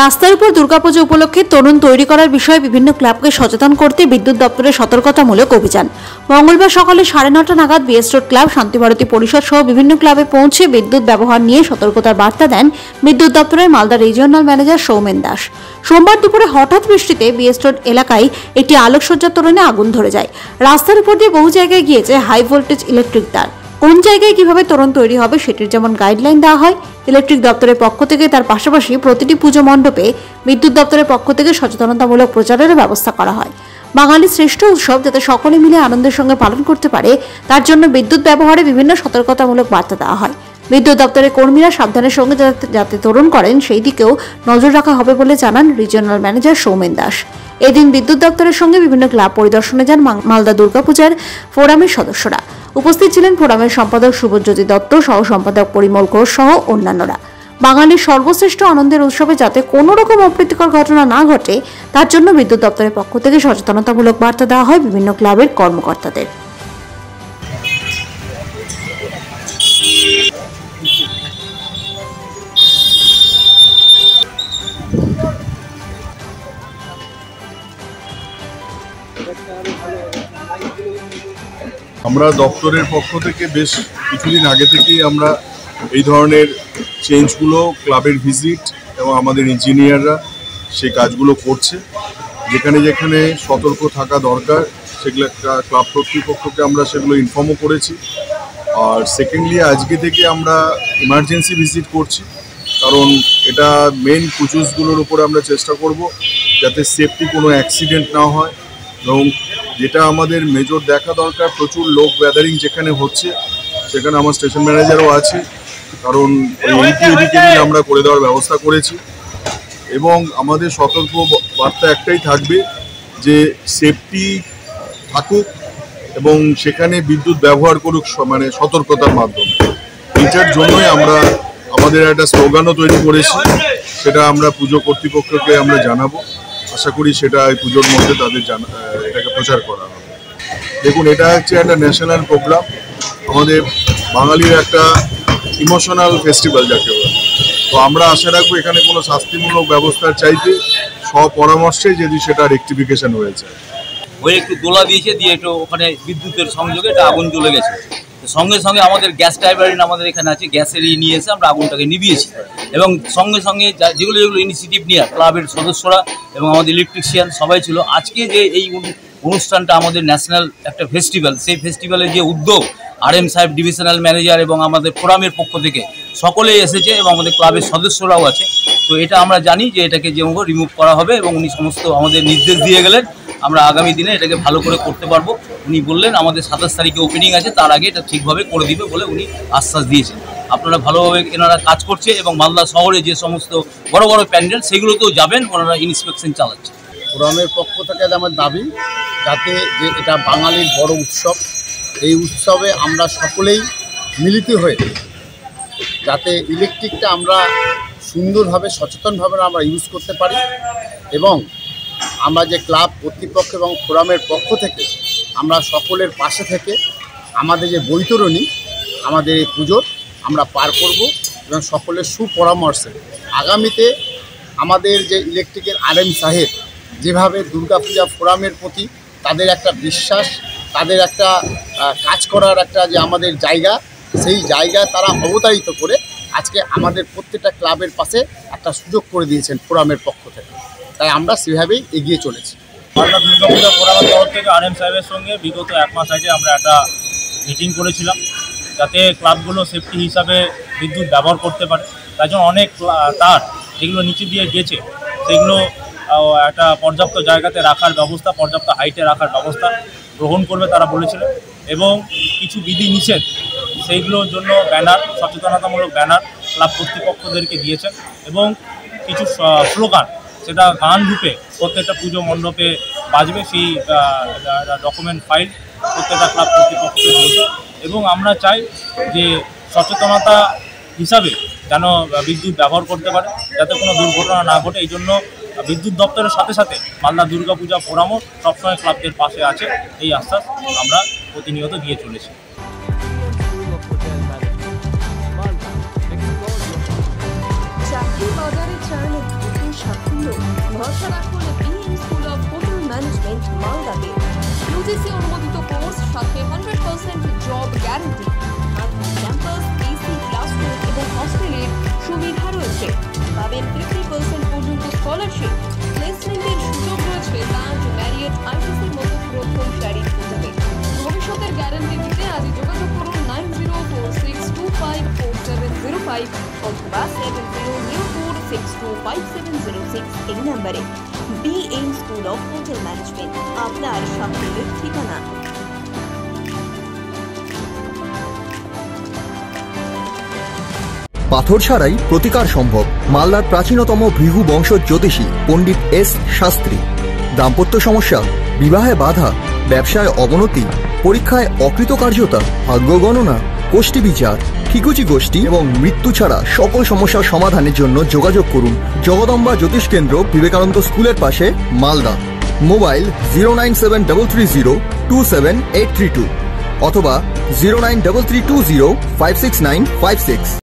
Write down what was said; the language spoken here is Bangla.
রাস্তার উপর দুর্গাপুজো উপলক্ষে তরুণ তৈরি করার বিষয়ে বিভিন্ন ক্লাবকে সচেতন করতে বিদ্যুৎ দপ্তরের সতর্কতামূলক অভিযান। মঙ্গলবার সকালে 9:30 নাগাদ বিএস রোড ক্লাব, শান্তিভারতী পরিষদ সহ বিভিন্ন ক্লাবে পৌঁছে বিদ্যুৎ ব্যবহার নিয়ে সতর্কতার বার্তা দেন বিদ্যুৎ দপ্তরের মালদা রিজিওনাল ম্যানেজার সৌমেন দাস। সোমবার দুপুরে হঠাৎ বৃষ্টিতে বিএস রোড এলাকায় একটি আলোকসজ্জার তোরণে আগুন ধরে যায়। রাস্তার উপর দিয়ে বহু জায়গায় গিয়েছে হাই ভোল্টেজ ইলেকট্রিক তার। কোন জায়গায় কিভাবে তোরণ তৈরি হবে সেটির যেমন গাইডলাইন দেওয়া হয় ইলেকট্রিক দপ্তরের পক্ষ থেকে, তার পাশাপাশি প্রতিটি পুজো মণ্ডপে বিদ্যুৎ দপ্তরের পক্ষ থেকে সচেতনতামূলক প্রচারের ব্যবস্থা করা হয়। বাঙালির শ্রেষ্ঠ উৎসব যাতে সকলে মিলে আনন্দের সঙ্গে পালন করতে পারে তার জন্য বিদ্যুৎ ব্যবহারে বিভিন্ন সতর্কতামূলক বার্তা দেওয়া হয়। বিদ্যুৎ দপ্তরের কর্মীরা সাবধানের সঙ্গে যাতে তোরণ করেন সেই দিকেও নজর রাখা হবে বলে জানান রিজিওনাল ম্যানেজার সৌমেন দাস। এদিন বিদ্যুৎ দপ্তরের সঙ্গে বিভিন্ন ক্লাব পরিদর্শনে যান মালদা দুর্গাপূজার ফোরামের সদস্যরা। উপস্থিত ছিলেন ফোরামের সম্পাদক শুভজ্যোতি দত্ত, সহ সম্পাদক পরিমল ঘোষ সহ অন্যান্যরা। বাঙালির সর্বশ্রেষ্ঠ আনন্দের উৎসবে যাতে কোনো রকম অপ্রীতিকর ঘটনা না ঘটে তার জন্য বিদ্যুৎ দপ্তরের পক্ষ থেকে সচেতনতামূলক বার্তা দেওয়া হয় বিভিন্ন ক্লাবের কর্মকর্তাদের। আমরা দপ্তরের পক্ষ থেকে বেশ কিছুদিন আগে থেকেই আমরা এই ধরনের চেঞ্জগুলো, ক্লাবের ভিজিট এবং আমাদের ইঞ্জিনিয়াররা সেই কাজগুলো করছে। যেখানে যেখানে সতর্ক থাকা দরকার সেগুলো ক্লাব কর্তৃপক্ষকে আমরা সেগুলো ইনফর্মও করেছি। আর সেকেন্ডলি আজকে থেকে আমরা ইমার্জেন্সি ভিজিট করছি, কারণ এটা মেন পুজোসগুলোর উপরে আমরা চেষ্টা করব যাতে সেফটি কোনো অ্যাক্সিডেন্ট না হয়। এবং যেটা আমাদের মেজর দেখা দরকার, প্রচুর লোক গ্যাদারিং যেখানে হচ্ছে সেখানে আমার স্টেশন ম্যানেজারও আছে, কারণ এদিকে আমরা করে দেওয়ার ব্যবস্থা করেছি। এবং আমাদের সতর্ক বার্তা একটাই থাকবে যে সেফটি থাকুক এবং সেখানে বিদ্যুৎ ব্যবহার করুক মানে সতর্কতার মাধ্যমে। এটার জন্যই আমরা আমাদের একটা স্লোগানও তৈরি করেছি, সেটা আমরা পুজো কর্তৃপক্ষকে আমরা জানাবো। আশা করি সেটা এই পুজোর মধ্যে তাদের এটাকে প্রচার করা হবে। দেখুন, এটা হচ্ছে একটা ন্যাশনাল প্রোগ্রাম, আমাদের বাঙালির একটা ইমোশনাল ফেস্টিভ্যাল যাকে বলে। তো আমরা আশা রাখবো এখানে কোনো শাস্তিমূলক ব্যবস্থার চাইতে স্বপরামর্শে যদি সেটা রেকটিফিকেশন হয়েছে। ওই একটু দোলা দিয়েছে, দিয়ে একটু ওখানে বিদ্যুতের সংযোগে এটা আগুন জ্বলে গেছে। সঙ্গে সঙ্গে আমাদের গ্যাস টাইবারিন আমাদের এখানে আছে, গ্যাসের নিয়ে এসে আমরা আগুনটাকে নিভিয়েছি। এবং সঙ্গে সঙ্গে যেগুলো ইনিশিয়েটিভ নিয়ে ক্লাবের সদস্যরা এবং আমাদের ইলেকট্রিশিয়ান সবাই ছিল। আজকে যে এই অনুষ্ঠানটা আমাদের ন্যাশনাল একটা ফেস্টিভ্যাল, সেই ফেস্টিভ্যালের যে উদ্যোগ RM সাহেব, ডিভিশনাল ম্যানেজার এবং আমাদের ফোরামের পক্ষ থেকে সকলেই এসেছে এবং আমাদের ক্লাবের সদস্যরাও আছে। তো এটা আমরা জানি যে এটাকে যেমন রিমুভ করা হবে এবং উনি সমস্ত আমাদের নির্দেশ দিয়ে গেলেন। আমরা আগামী দিনে এটাকে ভালো করে করতে পারবো। উনি বললেন আমাদের 27 তারিখে ওপেনিং আছে, তার আগে এটা ঠিকভাবে করে দিবে বলে উনি আশ্বাস দিয়েছেন। আপনারা ভালোভাবে এনারা কাজ করছে এবং মালদা শহরে যে সমস্ত বড় বড় প্যান্ডেল সেগুলোতেও যাবেন, ওনারা ইন্সপেকশন চালাচ্ছে। ফোরামের পক্ষ থেকে আমার দাবি যাতে যে এটা বাঙালির বড় উৎসব, এই উৎসবে আমরা সকলেই মিলিত হয়ে যাতে ইলেকট্রিকটা আমরা সুন্দরভাবে সচেতনভাবে আমরা ইউজ করতে পারি। এবং আমরা যে ক্লাব কর্তৃপক্ষ এবং ফোরামের পক্ষ থেকে আমরা সকলের পাশে থেকে আমাদের যে বৈতরণী আমাদের এই পুজোর আমরা পার করব এবং সকলের সুপরামর্শে আগামীতে আমাদের যে ইলেকট্রিকের RM সাহেব যেভাবে দুর্গাপূজা ফোরামের প্রতি তাদের একটা বিশ্বাস, তাদের একটা কাজ করার একটা যে আমাদের জায়গা, সেই জায়গায় তারা অবতারিত করে আজকে আমাদের প্রত্যেকটা ক্লাবের পাশে একটা সুযোগ করে দিয়েছেন ফোরামের পক্ষ থেকে। তাই আমরা সেভাবেই এগিয়ে চলেছি। মালদা দুর্গাপূজা ফোরামের তরফ থেকে RM সাহেবের সঙ্গে বিগত 1 মাস আগে আমরা একটা মিটিং করেছিলাম যাতে ক্লাবগুলো সেফটি হিসাবে বিদ্যুৎ ব্যবহার করতে পারে। তার জন্য অনেক তার যেগুলো নিচে দিয়ে গেছে সেগুলো একটা পর্যাপ্ত জায়গাতে রাখার ব্যবস্থা, পর্যাপ্ত হাইটে রাখার ব্যবস্থা গ্রহণ করবে তারা বলেছিলেন। এবং কিছু বিধি নিষেধ সেইগুলোর জন্য ব্যানার, সচেতনতামূলক ব্যানার ক্লাব কর্তৃপক্ষদেরকে দিয়েছেন এবং কিছু স্লোগান সেটা গান রূপে প্রত্যেকটা পুজো মণ্ডপে বাজবে, সেই ডকুমেন্ট ফাইল প্রত্যেকটা ক্লাব কর্তৃপক্ষকে দিয়েছে। এবং আমরা চাই যে সচেতনতা হিসাবে যেন বিদ্যুৎ ব্যবহার করতে পারে, যাতে কোনো দুর্ঘটনা না ঘটে। এই জন্য বিদ্যুৎ দপ্তরের সাথে সাথে মালদা দুর্গাপূজা ফোরামও সবসময় ক্লাবদের পাশে আছে, এই আশ্বাস আমরা প্রতিনিয়ত দিয়ে চলেছি। চাকরি বাজারে চান নতুন সাফল্য, ভরসা রাখুন BM school of hotel management মালদাতে। ইউজিসি অনুমোদিত কোর্স, সাথে 100% job guarantee, campus, AC classroom এবং হস্টেলের সুবিধা রয়েছে। পাবেন 50% পর্যন্ত স্কলারশিপ, প্লেসমেন্টের সুযোগ রয়েছে লাঞ্চ, ম্যারিয়েট, আইটিসির মতো প্রথম সারির হোটেলে। ভবিষ্যতের গ্যারান্টি দিতে আজই যোগাযোগ করুন 9046254705 অথবা 7004625706 এই নম্বরে। BM school of hotel management, আপনার সাফল্যের ঠিকানা। পাথর ছাড়াই প্রতিকার সম্ভব। মালদার প্রাচীনতম ভৃগু বংশ জ্যোতিষী পণ্ডিত এস শাস্ত্রী। দাম্পত্য সমস্যা, বিবাহে বাধা, ব্যবসায় অবনতি, পরীক্ষায় অকৃতকার্যতা, ভাগ্য গণনা, কোষ্ঠী বিচার, ঠিকুচি গোষ্ঠী এবং মৃত্যু ছাড়া সকল সমস্যার সমাধানের জন্য যোগাযোগ করুন জগদম্বা জ্যোতিষ কেন্দ্র, বিবেকানন্দ স্কুলের পাশে, মালদা। মোবাইল 09733027832 অথবা 09332056956।